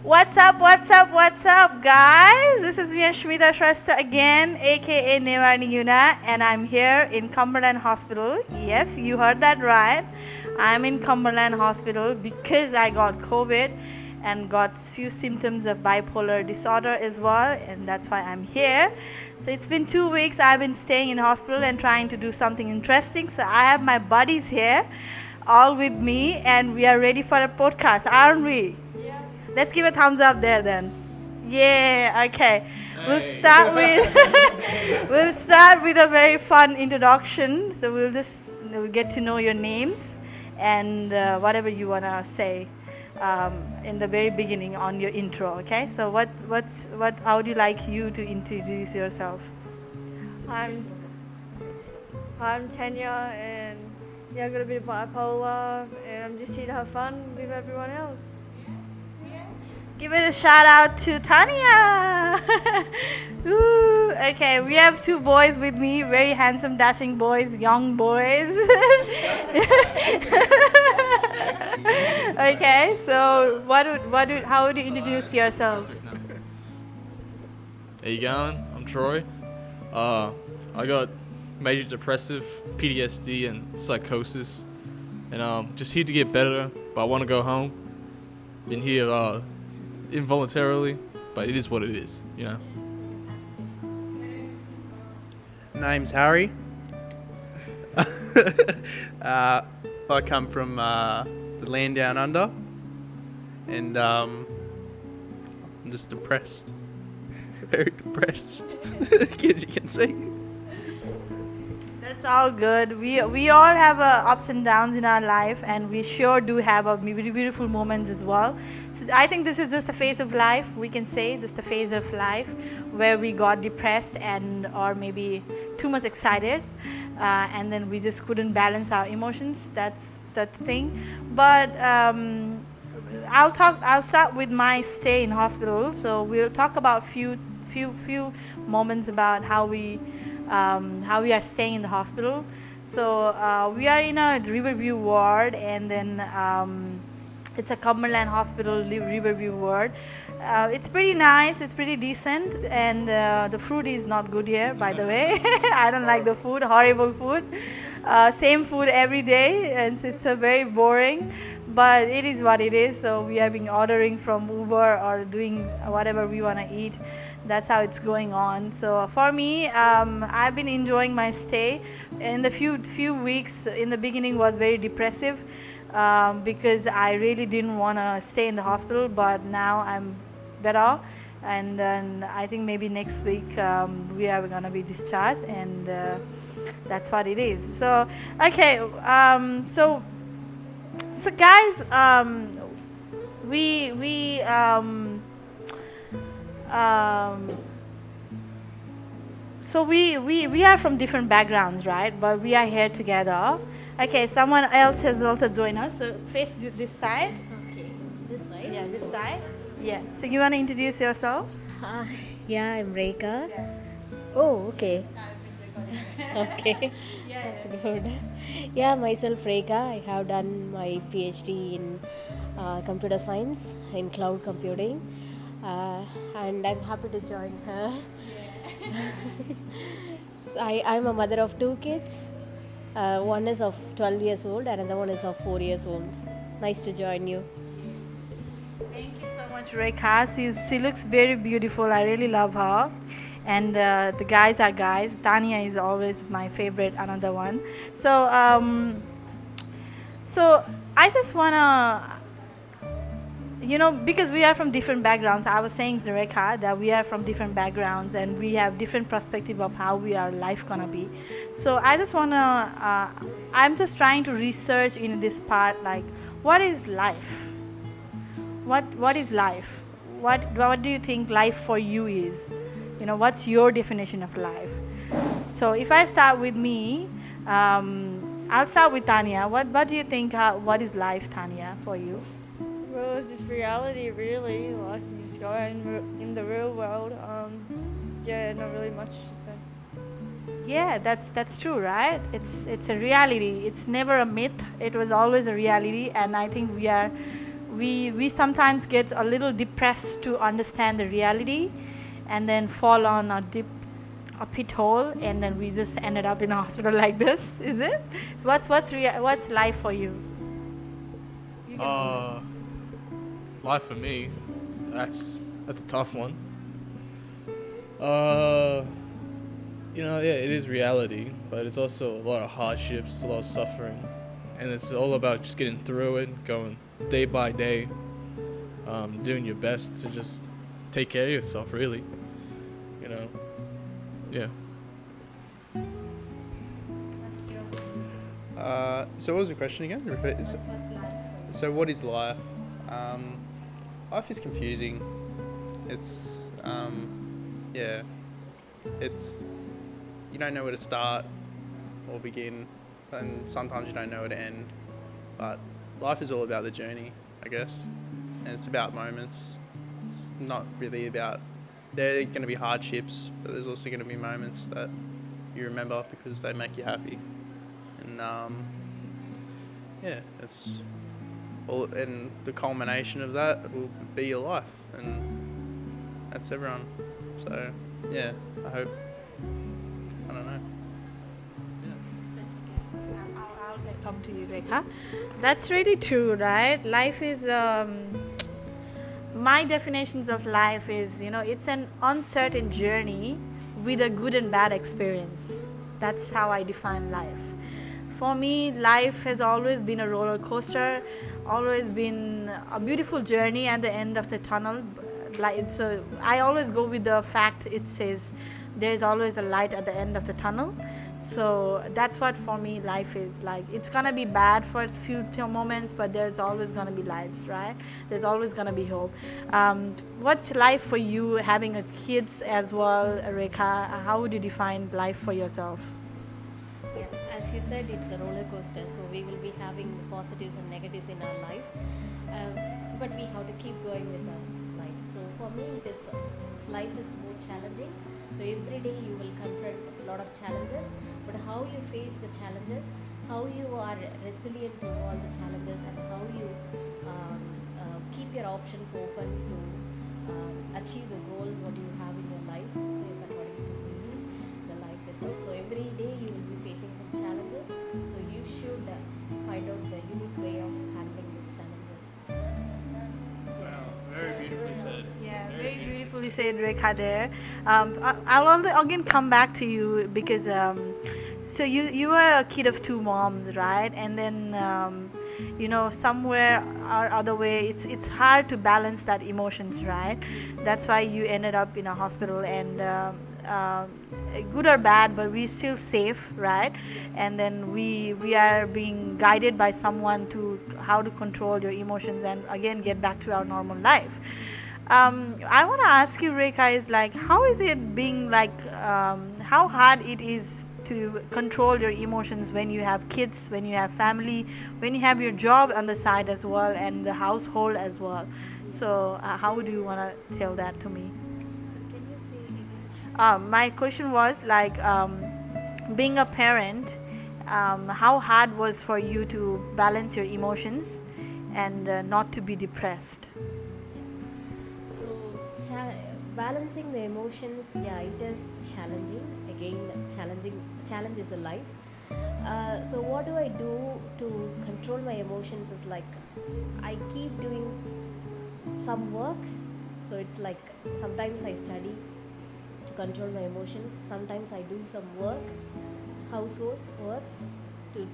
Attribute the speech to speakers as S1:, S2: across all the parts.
S1: What's up, guys? This is me, Ashmita Stha again, aka Newarneeyuna, and I'm here in Cumberland Hospital. Yes, you heard that right. I'm in Cumberland Hospital because I got COVID and got few symptoms of bipolar disorder as well, and that's why I'm here. So it's been 2 weeks I've been staying in hospital and trying to do something interesting. So I have my buddies here, all with me, and we are ready for a podcast, aren't we? Let's give a thumbs up there then. Yeah, okay. We'll start with we'll start with a very fun introduction. So we'll get to know your names and whatever you wanna say in the very beginning on your intro. Okay. So how would you like you to introduce yourself?
S2: I'm Tanya, and yeah, I've got a bit of bipolar, and I'm just here to have fun with everyone else.
S1: Give it a shout out to Tanya. Ooh, okay, we have two boys with me, very handsome, dashing boys, young boys. Okay, so how would you introduce yourself?
S3: How you going? I'm Troy. I got major depressive, PTSD, and psychosis, and just here to get better. But I want to go home. Been here involuntarily, but it is what it is, you know.
S4: Name's Harry. I come from the land down under, and I'm just depressed. Very depressed, as you can see.
S1: That's all good. We all have ups and downs in our life, and we sure do have beautiful moments as well. So I think this is just a phase of life. We can say just a phase of life where we got depressed or maybe too much excited, and then we just couldn't balance our emotions. That's the thing. But I'll start with my stay in hospital. So we'll talk about few moments about how we are staying in the hospital. So we are in a Riverview ward, and then it's a Cumberland Hospital Riverview ward. It's pretty nice, it's pretty decent, and the food is not good here, by the way. I don't like the food, horrible food. Same food every day, and it's very boring, but it is what it is. So we have been ordering from Uber or doing whatever we want to eat. That's how it's going on. So for me, I've been enjoying my stay. In the few weeks in the beginning was very depressive because I really didn't want to stay in the hospital, but now I'm better, and then I think maybe next week we are gonna be discharged, and that's what it is. So okay, so guys, so we are from different backgrounds, right? But we are here together. Okay, someone else has also joined us. So face this side.
S5: Okay, this side?
S1: Yeah, this side. Yeah. So you want to introduce yourself?
S5: Yeah, I'm Reika. Oh, okay. Okay, that's good. Yeah, myself Reika. I have done my PhD in computer science in cloud computing, and I'm happy to join her. I'm a mother of 2 kids. One is of 12 years old, and another one is of 4 years old. Nice to join you.
S1: Thank you so much, Reika. She looks very beautiful. I really love her. And the guys are guys. Tanya is always my favorite, another one. So I just wanna, because we are from different backgrounds. I was saying to Reika that we are from different backgrounds, and we have different perspective of how our life gonna be. So I just wanna, I'm just trying to research in this part, like, what is life? What is life? What do you think life for you is? What's your definition of life? So if I start with me, I'll start with Tanya. What do you think? What is life, Tanya, for you?
S2: Well, it's just reality, really. Like, you just go out in the real world. Yeah, not really much to say.
S1: Yeah, that's true, right? It's a reality. It's never a myth. It was always a reality, and I think we are we sometimes get a little depressed to understand the reality, and then fall on a pit hole, and then we just ended up in a hospital like this. Is it? What's life for you?
S3: Life for me, that's a tough one. It is reality, but it's also a lot of hardships, a lot of suffering, and it's all about just getting through it, going day by day, doing your best to just take care of yourself, really. Yeah.
S4: So what was the question again? Repeat. So what is life? Life is confusing. It's it's you don't know where to start or begin, and sometimes you don't know where to end. But life is all about the journey, I guess, and it's about moments. It's not really about. There are going to be hardships, but there's also going to be moments that you remember because they make you happy, and it's all. And the culmination of that will be your life, and that's everyone. So yeah, I hope. I don't know.
S1: I'll come to you, Reika. That's really true, right? Life is. My definitions of life is, it's an uncertain journey with a good and bad experience. That's how I define life. For me, life has always been a roller coaster, always been a beautiful journey at the end of the tunnel. So I always go with the fact it says there's always a light at the end of the tunnel. So that's what for me life is like. It's gonna be bad for a few moments, but there's always gonna be lights, right? There's always gonna be hope. What's life for you, having kids as well, Reika? How would you define life for yourself?
S5: Yeah, as you said, it's a roller coaster, so we will be having the positives and negatives in our life, but we have to keep going with our life. So for me, life is more challenging. So every day you will confront a lot of challenges, but how you face the challenges, how you are resilient to all the challenges, and how you keep your options open to achieve the goal what you have in your life is according to me the life itself. So every day you will be facing some challenges, so you should find out the unique way of handling those challenges.
S3: Wow, very beautifully said.
S1: Yeah, very beautifully said, Reika, there. I'll also again come back to you because so you are a kid of two moms, right? And then somewhere or other way it's hard to balance that emotions, right? That's why you ended up in a hospital, and good or bad, but we're still safe, right? And then we are being guided by someone to how to control your emotions and again get back to our normal life. I want to ask you, Reika, is like, how is it being like, how hard it is to control your emotions when you have kids, when you have family, when you have your job on the side as well, and the household as well. So how would you want to tell that to me?
S5: So can you say again?
S1: My question was like, being a parent, how hard was for you to balance your emotions and not to be depressed?
S5: So balancing the emotions, it is challenging. Again, challenge is the life. So what do I do to control my emotions is like, I keep doing some work. So it's like sometimes I study to control my emotions. Sometimes I do some household works to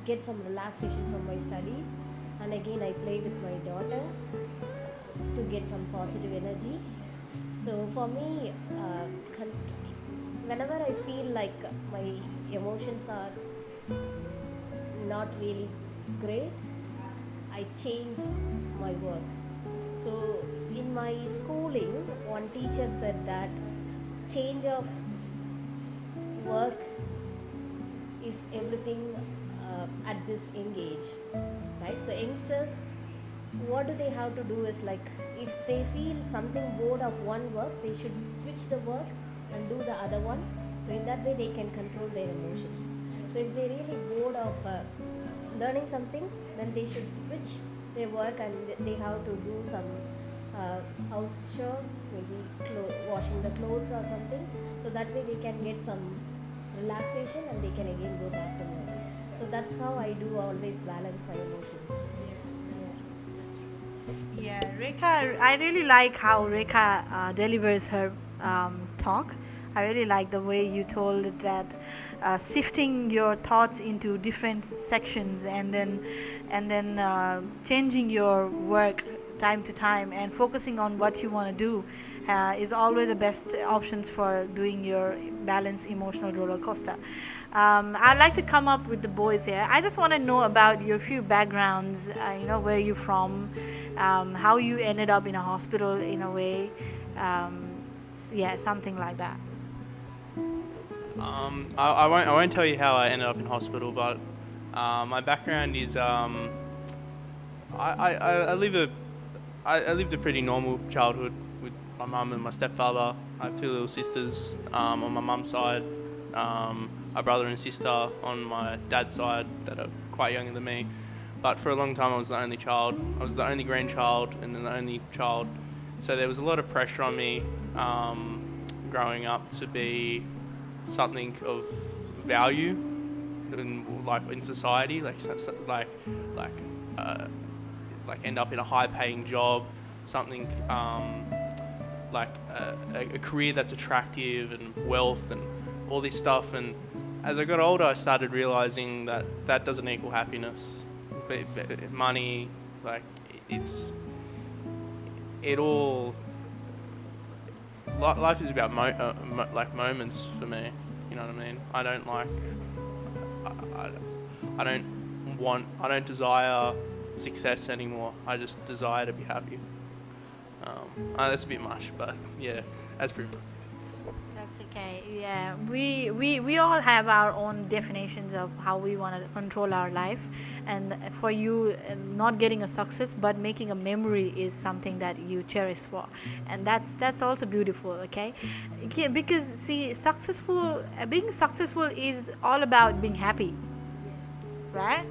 S5: get some relaxation from my studies. And again, I play with my daughter to get some positive energy. So for me, whenever I feel like my emotions are not really great, I change my work. So in my schooling, one teacher said that change of work is everything at this young age, right? So youngsters, what do they have to do is like, if they feel something bored of one work, they should switch the work and do the other one. So in that way they can control their emotions. So if they're really bored of learning something, then they should switch they work and they have to do some house chores, maybe washing the clothes or something, so that way they can get some relaxation and they can again go back to work. So that's how I do always balance my emotions.
S1: Yeah, Reika, I really like how Reika delivers her talk. I really like the way you told it that shifting your thoughts into different sections and then changing your work time to time and focusing on what you want to do is always the best options for doing your balanced emotional roller coaster. I'd like to come up with the boys here. I just want to know about your few backgrounds, where you're from, how you ended up in a hospital in a way, something like that.
S4: I won't tell you how I ended up in hospital, but my background is I lived a pretty normal childhood with my mum and my stepfather. I have 2 little sisters on my mum's side, a brother and sister on my dad's side that are quite younger than me. But for a long time I was the only child. I was the only grandchild and then the only child. So there was a lot of pressure on me growing up to be something of value in society, like end up in a high-paying job, something like a career that's attractive and wealth and all this stuff. And as I got older, I started realizing that doesn't equal happiness. Money, life is about moments for me. You know what I mean? I don't desire success anymore. I just desire to be happy. That's a bit much, but yeah, that's pretty much.
S1: That's okay. Yeah, we all have our own definitions of how we want to control our life, and for you, not getting a success but making a memory is something that you cherish for, and that's also beautiful. Okay, yeah, because see, being successful is all about being happy, right?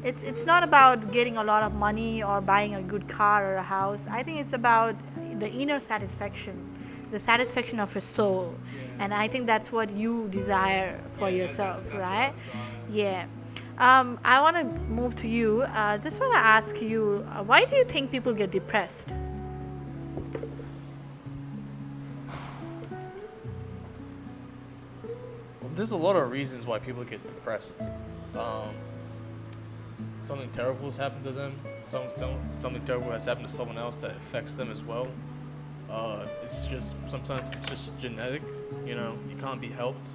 S1: It's not about getting a lot of money or buying a good car or a house. I think it's about the inner satisfaction, the satisfaction of your soul. And I think that's what you desire for yourself, right? Yeah. I want to move to you. Just want to ask you, why do you think people get depressed?
S3: Well, there's a lot of reasons why people get depressed. Something terrible has happened to them. Something terrible has happened to someone else that affects them as well. Sometimes it's just genetic, you can't be helped.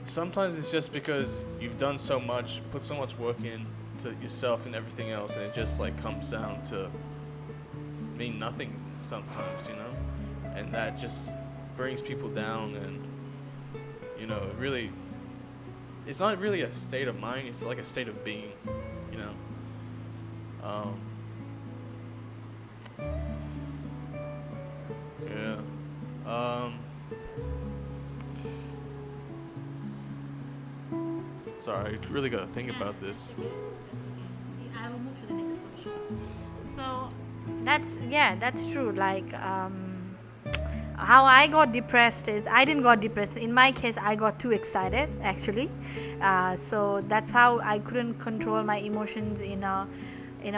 S3: Sometimes it's just because you've done so much, put so much work into yourself and everything else, and it just comes down to mean nothing sometimes, and that just brings people down, and really, it's not really a state of mind, it's like a state of being, Sorry, I really got to think about this.
S1: I will move to the next question. So, that's true. How I got depressed is I didn't got depressed. In my case, I got too excited actually. So that's how I couldn't control my emotions in a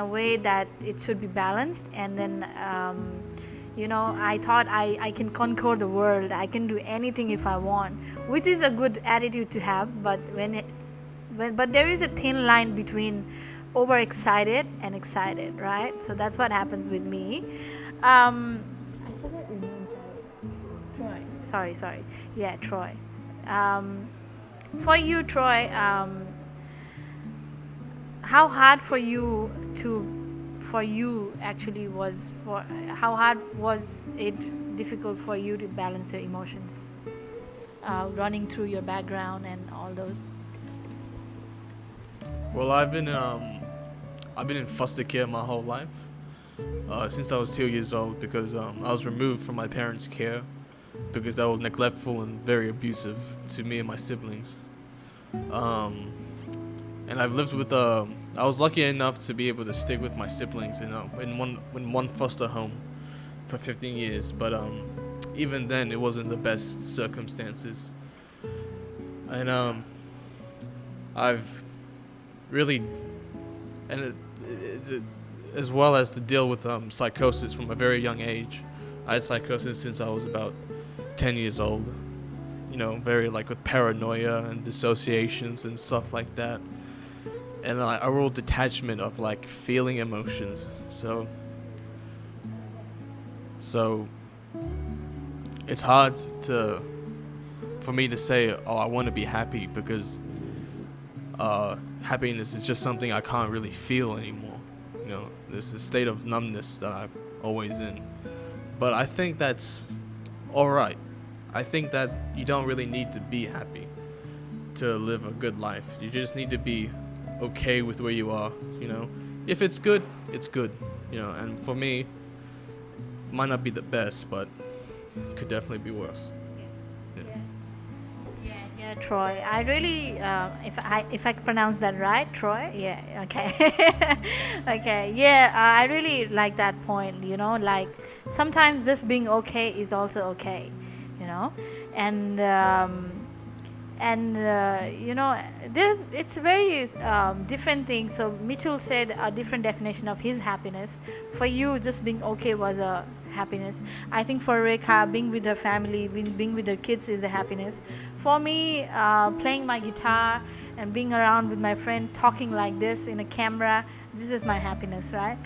S1: way that it should be balanced. And then I thought I can conquer the world. I can do anything if I want, which is a good attitude to have. But but there is a thin line between overexcited and excited, right? So that's what happens with me. I forgot your name. Troy. Sorry. Yeah, Troy. For you, Troy, how hard how hard was it difficult for you to balance your emotions, running through your background and all those?
S3: Well, I've been in foster care my whole life, since I was 2 years old, because I was removed from my parents' care because they were neglectful and very abusive to me and my siblings. And and I've lived with I was lucky enough to be able to stick with my siblings in one foster home for 15 years, but even then it wasn't the best circumstances, and I've really as well as to deal with psychosis from a very young age. I had psychosis since I was about 10 years old. Very like with paranoia and dissociations and stuff like that, and a real detachment of like feeling emotions. So it's hard for me to say, oh, I want to be happy, because happiness is just something I can't really feel anymore. There's this state of numbness that I'm always in. But I think that's alright. I think that you don't really need to be happy to live a good life. You just need to be okay with where you are, If it's good, it's good, and for me, it might not be the best, but it could definitely be worse.
S1: Yeah, Troy. I really, if I pronounce that right, Troy. Yeah. Okay. Okay. Yeah. I really like that point. Like sometimes just being okay is also okay. And it's very different thing. So Mitchell said a different definition of his happiness. For you, just being okay was a happiness. I think for Reika, being with her family, being with her kids is a happiness. For me, playing my guitar and being around with my friend, talking like this in a camera, this is my happiness, right?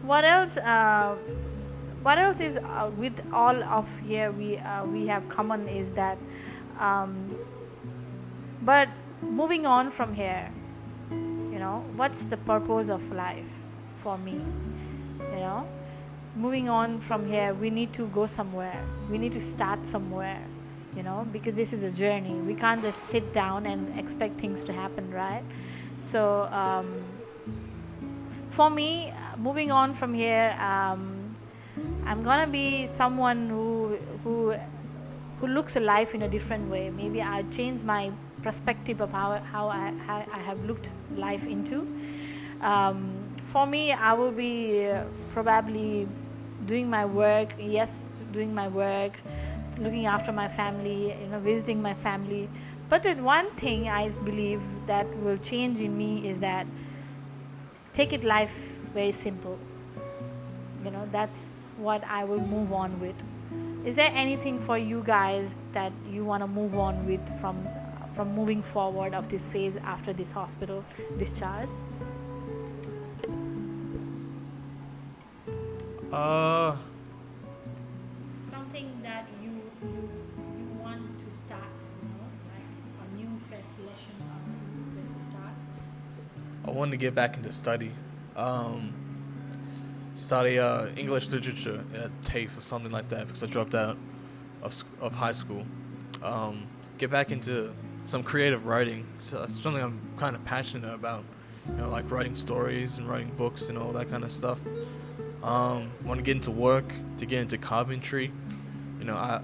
S1: What else? What else is with all of here we have common is that, but moving on from here, what's the purpose of life for me? Moving on from here, we need to go somewhere. We need to start somewhere, because this is a journey. We can't just sit down and expect things to happen, right? So for me, moving on from here, I'm gonna be someone who looks at life in a different way. Maybe I change my perspective of how I have looked life into. For me, I will be probably doing my work. Yes, doing my work, looking after my family, visiting my family. But the one thing I believe that will change in me is that take it life very simple. That's what I will move on with. Is there anything for you guys that you want to move on with from moving forward of this phase after this hospital discharge? Something that you want to start, like a new fresh lesson or a new fresh start.
S3: I wanted to get back into study. Study English literature at TAFE or something like that, because I dropped out of high school. Get back into some creative writing. So that's something I'm kind of passionate about. Like writing stories and writing books and all that kind of stuff. Want to get into work, to get into carpentry. I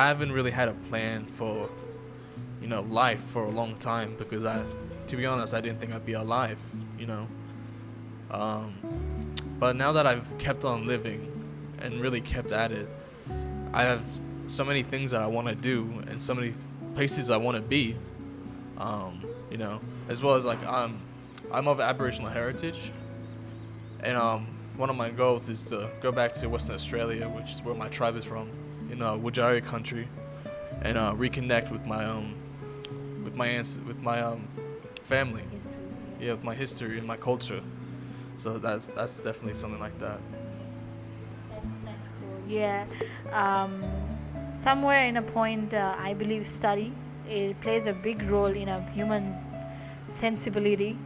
S3: haven't really had a plan for life for a long time, because to be honest, I didn't think I'd be alive. But now that I've kept on living and really kept at it, I have so many things that I want to do and so many places I want to be. As well as like I'm of Aboriginal heritage, and one of my goals is to go back to Western Australia, which is where my tribe is from, in Wajari country, and reconnect with my family, with my history and my culture. So that's definitely something like that.
S1: That's cool. Yeah. Somewhere in a point, I believe study it plays a big role in a human sensibility.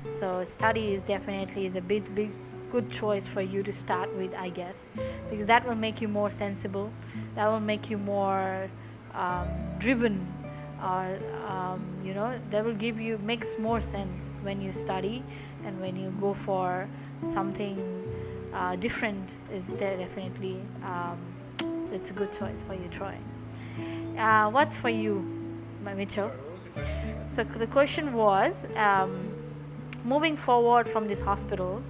S1: So study is definitely a big good choice for you to start with, I guess, because that will make you more sensible. That will make you more driven, or that will makes more sense when you study. And when you go for something different, is definitely it's a good choice for you, Troy. What's for you, Mitchell? So the question was, moving forward from this hospital,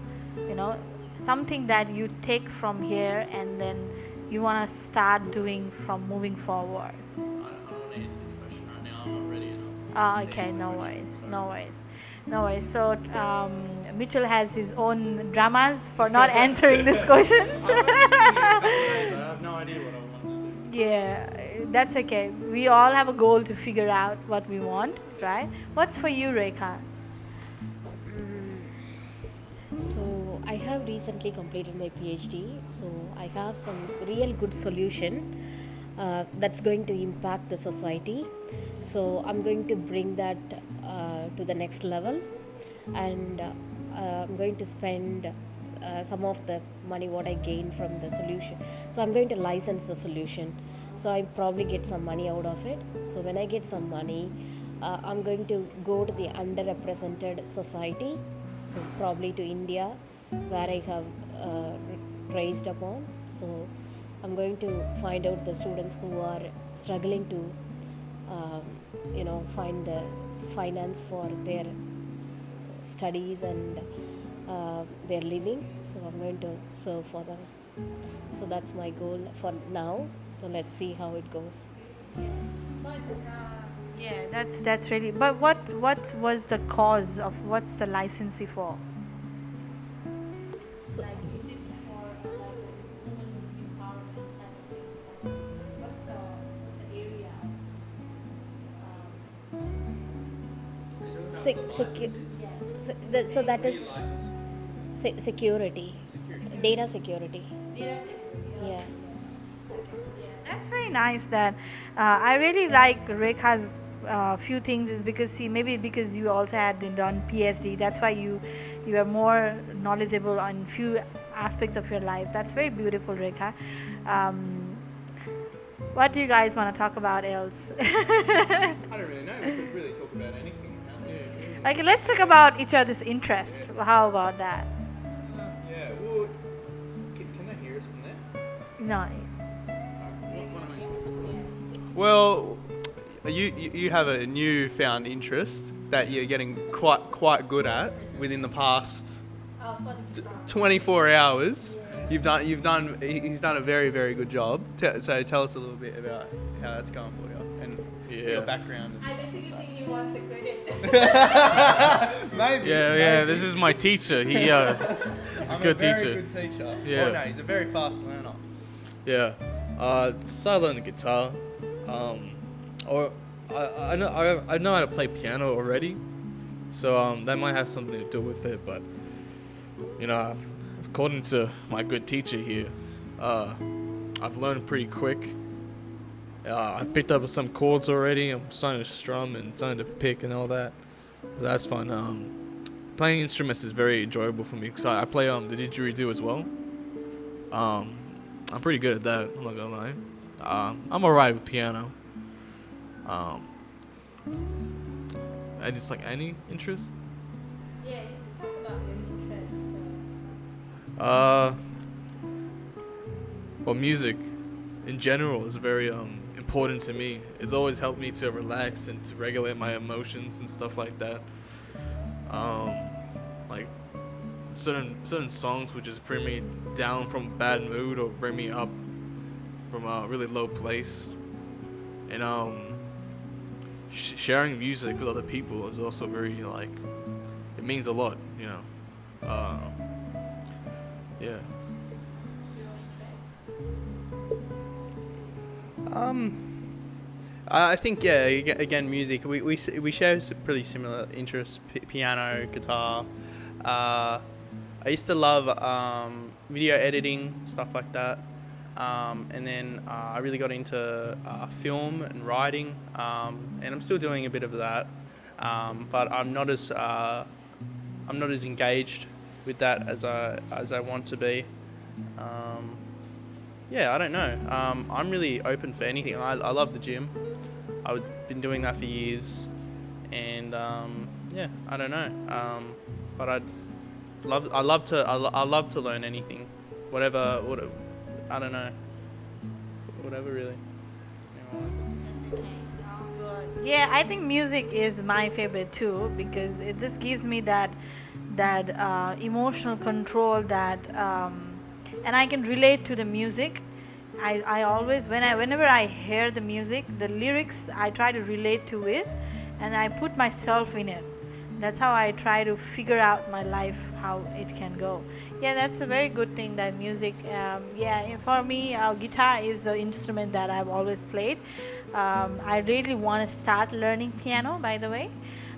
S1: something that you take from here and then you want to start doing from moving forward.
S4: I don't want to answer this question right now. I'm not ready enough.
S1: Okay, no worries. So Mitchell has his own dramas for not answering these questions.
S4: I have no idea what I want to do.
S1: Yeah, that's okay. We all have a goal to figure out what we want, right? What's for you, Reika?
S5: So I have recently completed my PhD, so I have some real good solution that's going to impact the society. So I'm going to bring that to the next level, and I'm going to spend some of the money what I gain from the solution. So I'm going to license the solution. So I probably get some money out of it. So when I get some money, I'm going to go to the underrepresented society. So probably to India, where I have raised upon. So I'm going to find out the students who are struggling to, find the finance for their studies and their living. So I'm going to serve for them. So that's my goal for now. So let's see how it goes.
S1: Yeah, that's really. But what was the cause of what's the licensee for?
S5: So,
S1: Like, is it for like a woman empowerment kind of thing? What's the area?
S5: so that is security, data security. Yeah.
S1: That's very nice. That I really like Rekha's few things is because because you also had done PhD. That's why you are more knowledgeable on few aspects of your life. That's very beautiful, Reika. What do you guys want to talk about else?
S4: I don't really know. We could really talk about anything.
S1: Like, let's talk about each other's interest. How about that?
S4: Yeah. Well, can they hear us from there?
S1: No.
S4: Well, you have a newfound interest that you're getting quite good at within the past 24 hours. He's done a very, very good job. So tell us a little bit about how that's going for you and your background.
S1: I basically think he wants the credit.
S4: Maybe.
S3: Yeah. This is my teacher. He's a good teacher.
S4: Good teacher.
S3: Yeah.
S4: Oh no, he's a very fast learner.
S3: Yeah. Started learning guitar. I know how to play piano already, so that might have something to do with it. But according to my good teacher here, I've learned pretty quick. I picked up some chords already. I'm starting to strum and starting to pick and all that. So that's fun. Playing instruments is very enjoyable for me because I play the didgeridoo as well. I'm pretty good at that. I'm not gonna lie. I'm alright with piano. And it's like any interest.
S1: Yeah, you can talk about your interests.
S3: Well, music in general is very important to me. It's always helped me to relax and to regulate my emotions and stuff like that. Like certain songs would just bring me down from a bad mood or bring me up from a really low place. And sharing music with other people is also very it means a lot, yeah.
S4: I think again music. We share some pretty similar interests: piano, guitar. I used to love video editing, stuff like that. And then I really got into film and writing, and I'm still doing a bit of that, but I'm not as engaged with that as I want to be. I don't know. I'm really open for anything. I love the gym. I've been doing that for years, and I don't know. But I love to learn anything, whatever. I don't know. Whatever, really.
S1: That's okay. Oh, good. Yeah, I think music is my favorite too because it just gives me that emotional control and I can relate to the music. I always whenever I hear the music, the lyrics, I try to relate to it, and I put myself in it. That's how I try to figure out my life, how it can go. Yeah, that's a very good thing, that music. Yeah, for me, guitar is the instrument that I've always played. I really want to start learning piano, by the way.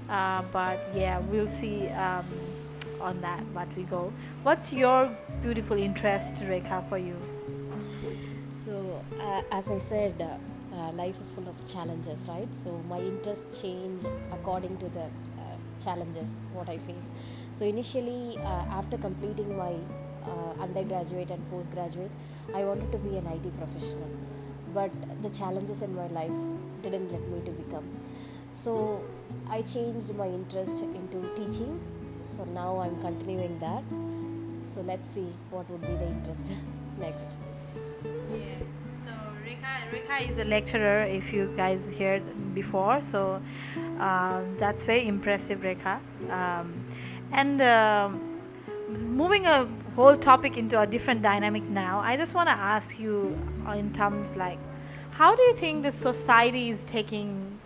S1: But yeah, we'll see on that what we go. What's your beautiful interest, Reika, for you?
S5: So, as I said, life is full of challenges, right? So, my interests change according to the challenges what I face. So, initially, after completing my undergraduate and postgraduate, I wanted to be an IT professional, but the challenges in my life didn't let me to become. So, I changed my interest into teaching. So, now I'm continuing that. So, let's see what would be the interest next.
S1: Yeah. So Reika is a lecturer, if you guys heard before. So that's very impressive, Reika. And moving a whole topic into a different dynamic now, I just want to ask you in terms like, how do you think the society is taking,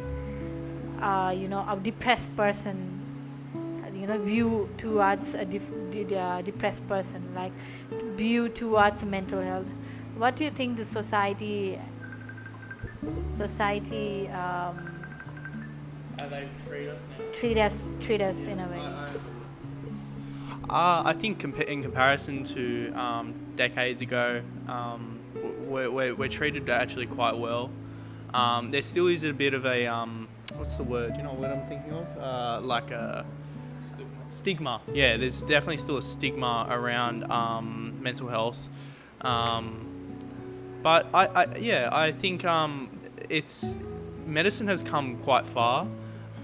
S1: a depressed person, view towards a depressed person, like view towards mental health? What do you think the society
S4: How they treat us now.
S1: treat us in a way?
S4: I think in comparison to decades ago, we're treated actually quite well. There still is a bit of a what's the word? You know what I'm thinking of? Like a stigma. Yeah, there's definitely still a stigma around mental health. But I think it's medicine has come quite far.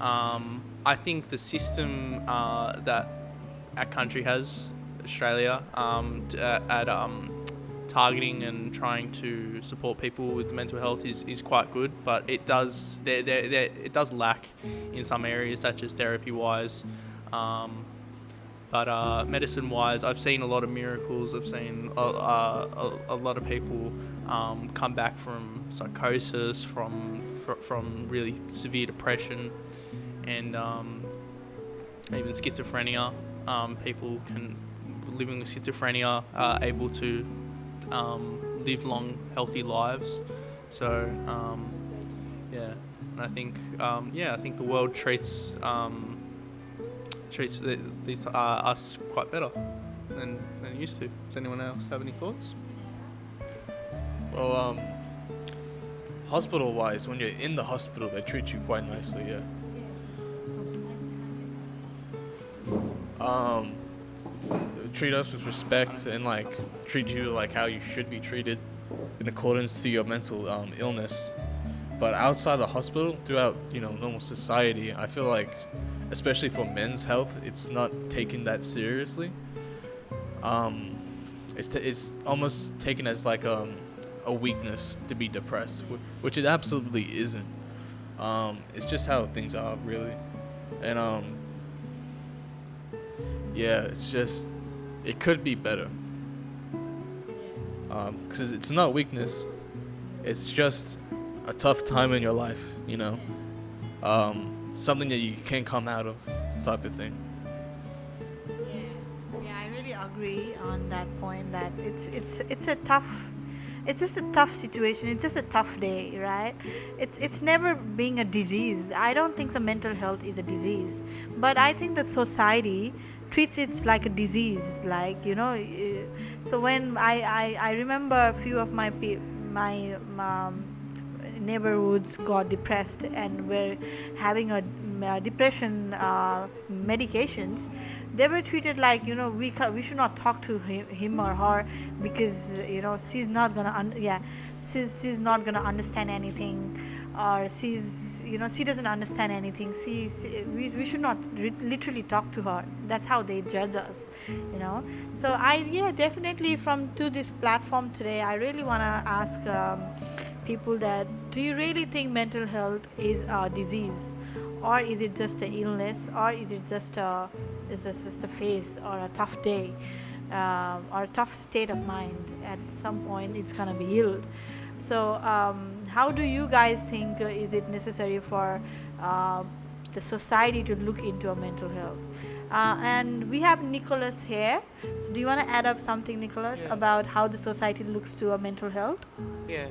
S4: I think the system that our country has, Australia, at targeting and trying to support people with mental health is quite good, but it does lack in some areas, such as therapy wise. But medicine-wise, I've seen a lot of miracles. I've seen a lot of people come back from psychosis, from really severe depression, and even schizophrenia. People living with schizophrenia are able to live long, healthy lives. So yeah, and I think the world treats us quite better than it used to. Does anyone else have any thoughts?
S3: Well, hospital-wise, when you're in the hospital, they treat you quite nicely, yeah. They treat us with respect and treat you like how you should be treated in accordance to your mental illness. But outside the hospital, throughout normal society, I feel like, especially for men's health, it's not taken that seriously. It's almost taken as like a weakness to be depressed, which it absolutely isn't. It's just how things are, really. And yeah, it's just, it could be better. Because it's not weakness, it's just a tough time in your life, something that you can't come out of, type of thing.
S1: Yeah, I really agree on that point. That it's just a tough situation. It's just a tough day, right? It's never being a disease. I don't think the mental health is a disease, but I think the society treats it like a disease. So when I remember a few of my neighborhoods got depressed and were having a depression medications, they were treated like we should not talk to him or her because she's not gonna she's not gonna understand anything, or she doesn't understand anything. We should not literally talk to her. That's how they judge us, So definitely to this platform today, I really want to ask people that, do you really think mental health is a disease, or is it just an illness, or is it just a phase or a tough day, or a tough state of mind? At some point it's gonna be healed. So how do you guys think is it necessary for the society to look into a mental health? And we have Nicholas here. So do you want to add up something, Nicholas, about how the society looks to a mental health?
S6: Yeah.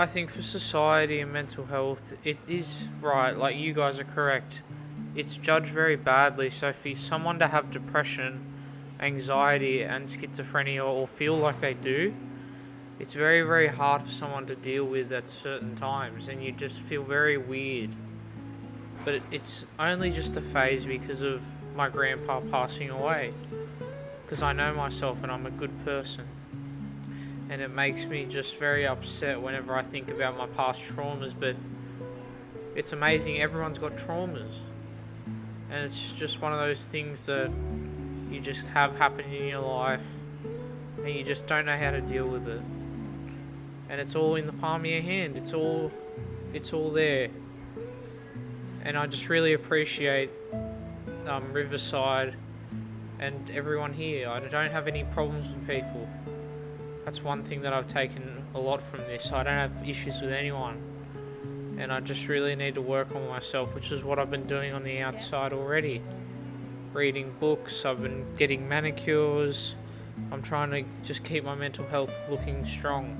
S6: I think for society and mental health, it is right, like you guys are correct. It's judged very badly. So for someone to have depression, anxiety and schizophrenia, or feel like they do, it's very, very hard for someone to deal with at certain times, and you just feel very weird. But it's only just a phase because of my grandpa passing away. Because I know myself and I'm a good person. And it makes me just very upset whenever I think about my past traumas. But it's amazing, everyone's got traumas. And it's just one of those things that you just have happen in your life and you just don't know how to deal with it. And it's all in the palm of your hand. It's all there. And I just really appreciate Riverside and everyone here. I don't have any problems with people. That's one thing that I've taken a lot from this. I don't have issues with anyone. And I just really need to work on myself, which is what I've been doing on the outside already. Reading books, I've been getting manicures. I'm trying to just keep my mental health looking strong.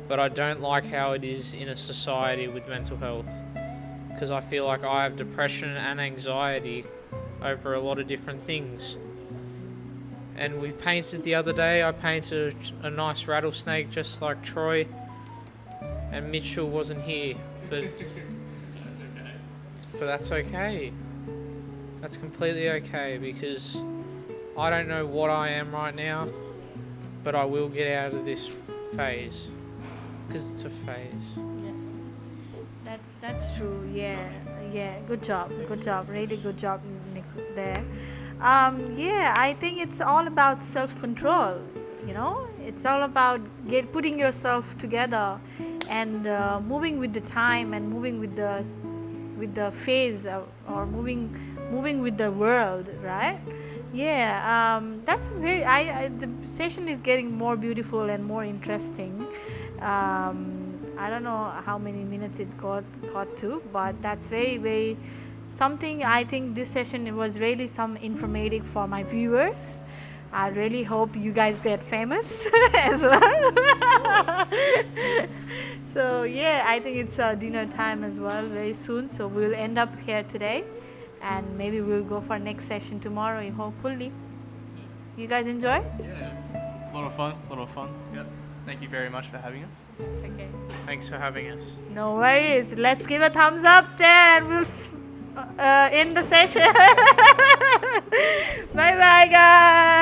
S6: But I don't like how it is in a society with mental health. Because I feel like I have depression and anxiety over a lot of different things. And we painted the other day, I painted a nice rattlesnake just like Troy, and Mitchell wasn't here, but that's okay. That's completely okay, because I don't know what I am right now, but I will get out of this phase, because it's a phase.
S1: That's true. Yeah. Good job. Really good job, Nick, there. I think it's all about self-control. It's all about putting yourself together and moving with the time and moving with the phase, or moving with the world, right? That's very. The session is getting more beautiful and more interesting. I don't know how many minutes it's got to, but that's very, very something. I think this session was really some informative for my viewers. I really hope you guys get famous as well. So I think it's dinner time as well very soon. So we'll end up here today, and maybe we'll go for next session tomorrow, hopefully. You guys enjoy?
S4: Yeah, a lot of fun. Yep. Thank you very much for having us.
S1: It's okay.
S6: Thanks for having us.
S1: No worries. Let's give a thumbs up there and we'll end the session. Bye bye, guys.